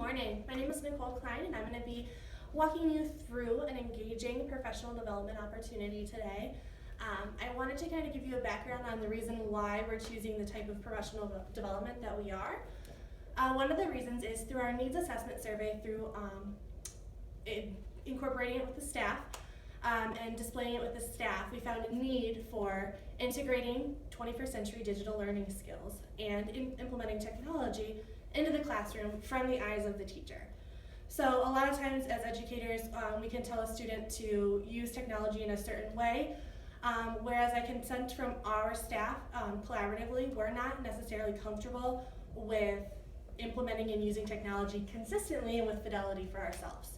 morning. My name is Nicole Klein, and I'm going to be walking you through an engaging professional development opportunity today. I wanted to kind of give you a background on the reason why we're choosing the type of professional development that we are. One of the reasons is through our needs assessment survey, through incorporating it with the staff and displaying it with the staff, we found a need for integrating 21st century digital learning skills and implementing technology into the classroom from the eyes of the teacher. So a lot of times as educators, we can tell a student to use technology in a certain way, whereas I can sense from our staff collaboratively, we're not necessarily comfortable with implementing and using technology consistently and with fidelity for ourselves.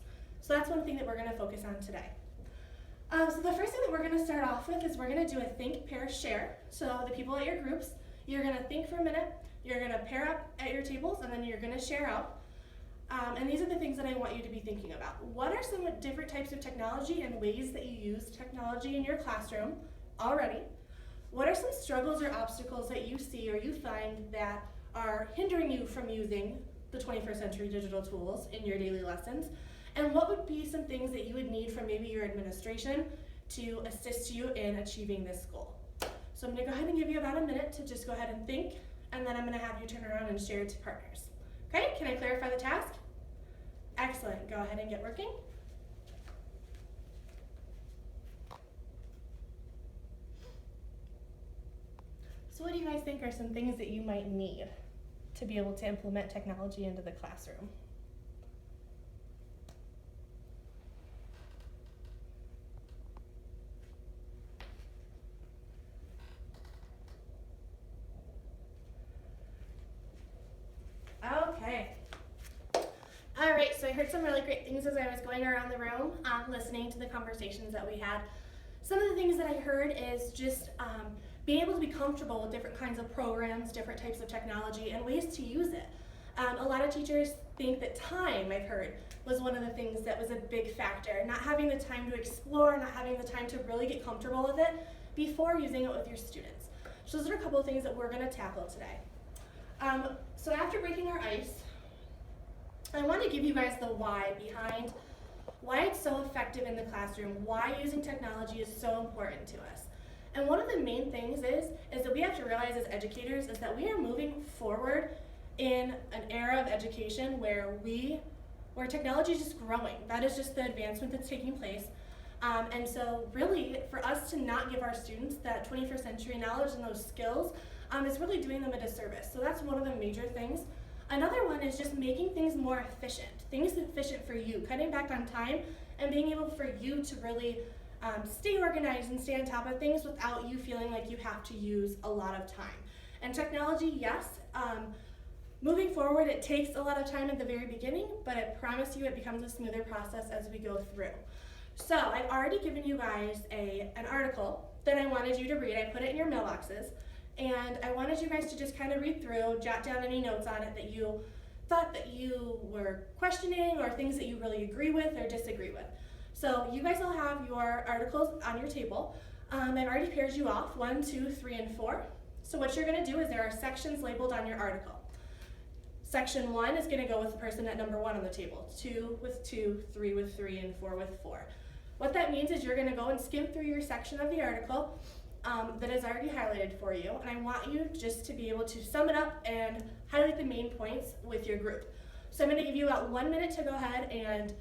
So that's one thing that we're going to focus on today. So the first thing that we're going to start off with is we're going to do a think, pair, share. So the people at your groups, you're going to think for a minute, you're going to pair up at your tables, and then you're going to share out. And these are the things that I want you to be thinking about. What are some different types of technology and ways that you use technology in your classroom already? What are some struggles or obstacles that you see or you find that are hindering you from using the 21st century digital tools in your daily lessons? And what would be some things that you would need from maybe your administration to assist you in achieving this goal? So I'm going to go ahead and give you about a minute to just go ahead and think, and then I'm going to have you turn around and share to partners. Okay, can I clarify the task? Excellent, go ahead and get working. So what do you guys think are some things that you might need to be able to implement technology into the classroom? Okay. All right, so I heard some really great things as I was going around the room, listening to the conversations that we had. Some of the things that I heard is just being able to be comfortable with different kinds of programs, different types of technology, and ways to use it. A lot of teachers think that time, I've heard, was one of the things that was a big factor. Not having the time to explore, not having the time to really get comfortable with it before using it with your students. So those are a couple of things that we're going to tackle today. So after breaking our ice, I want to give you guys the why behind why it's so effective in the classroom, why using technology is so important to us. And one of the main things is that we have to realize as educators is that we are moving forward in an era of education where technology is just growing. That is just the advancement that's taking place. And so really, for us to not give our students that 21st century knowledge and those skills is really doing them a disservice. So that's one of the major things. Another one is just making things more efficient, things efficient for you, cutting back on time and being able for you to really stay organized and stay on top of things without you feeling like you have to use a lot of time. And technology, yes, moving forward, it takes a lot of time at the very beginning, but I promise you it becomes a smoother process as we go through. So I've already given you guys an article that I wanted you to read. I put it in your mailboxes. And I wanted you guys to just kind of read through, jot down any notes on it that you thought that you were questioning or things that you really agree with or disagree with. So you guys all have your articles on your table. I've already paired you off, 1, 2, 3, and 4. So what you're going to do is there are sections labeled on your article. Section 1 is going to go with the person at number 1 on the table, 2 with 2, 3 with 3, and 4 with 4. What that means is you're going to go and skim through your section of the article that is already highlighted for you, and I want you just to be able to sum it up and highlight the main points with your group. So I'm going to give you about 1 minute to go ahead and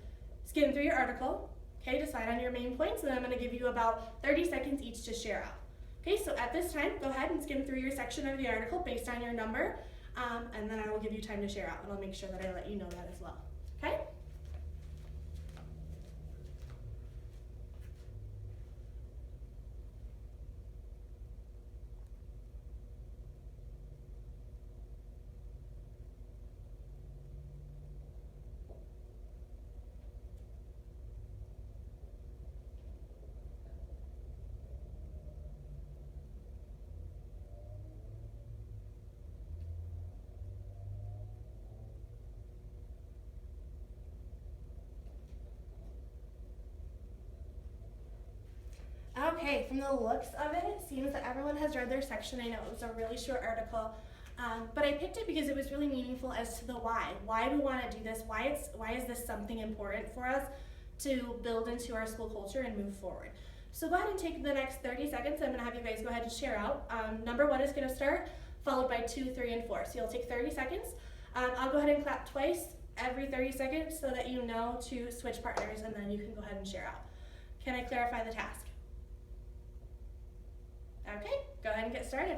skim through your article, okay, decide on your main points, and then I'm going to give you about 30 seconds each to share out. Okay, so at this time, go ahead and skim through your section of the article based on your number, and then I will give you time to share out, and I'll make sure that I let you know that as well, okay? Okay, from the looks of it, it seems that everyone has read their section. I know it was a really short article, But I picked it because it was really meaningful as to the why. Why do we want to do this? Why is this something important for us to build into our school culture and move forward? So go ahead and take the next 30 seconds. I'm going to have you guys go ahead and share out. Number 1 is going to start, followed by 2, 3, and 4. So you'll take 30 seconds. I'll go ahead and clap twice every 30 seconds so that you know to switch partners, and then you can go ahead and share out. Can I clarify the task? Okay, go ahead and get started.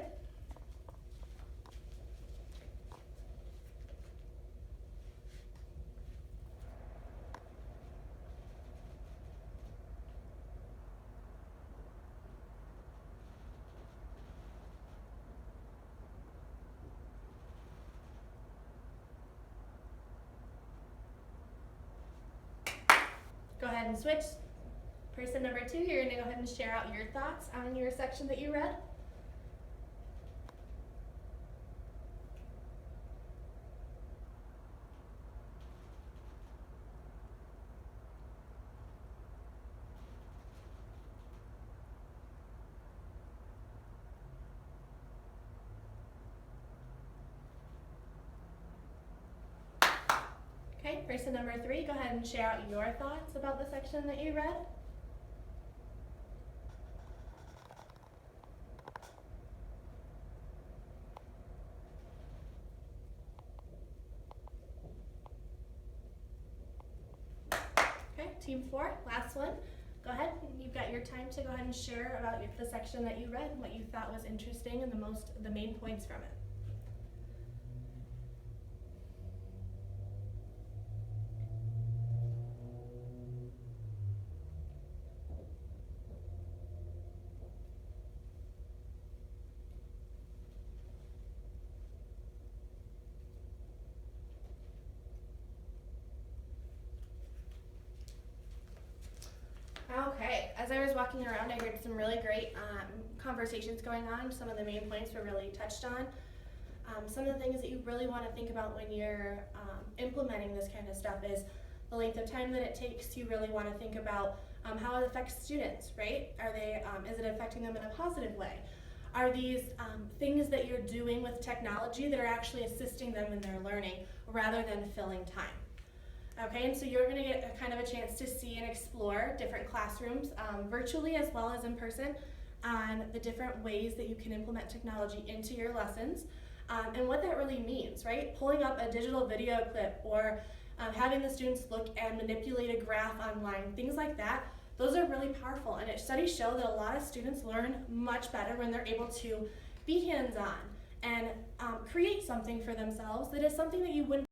Go ahead and switch. Person number 2, you're going to go ahead and share out your thoughts on your section that you read. Okay, person number 3, go ahead and share out your thoughts about the section that you read. Okay, team 4, last one. Go ahead, you've got your time to go ahead and share about the section that you read, what you thought was interesting, and the main points from it. Okay, as I was walking around, I heard some really great conversations going on. Some of the main points were really touched on. Some of the things that you really want to think about when you're implementing this kind of stuff is the length of time that it takes. You really want to think about how it affects students, right? Is it affecting them in a positive way? Are these things that you're doing with technology that are actually assisting them in their learning rather than filling time? Okay, and so you're going to get a kind of a chance to see and explore different classrooms, virtually as well as in person, on the different ways that you can implement technology into your lessons, and what that really means, right? Pulling up a digital video clip or having the students look and manipulate a graph online, things like that, those are really powerful, and studies show that a lot of students learn much better when they're able to be hands-on and create something for themselves that is something that you wouldn't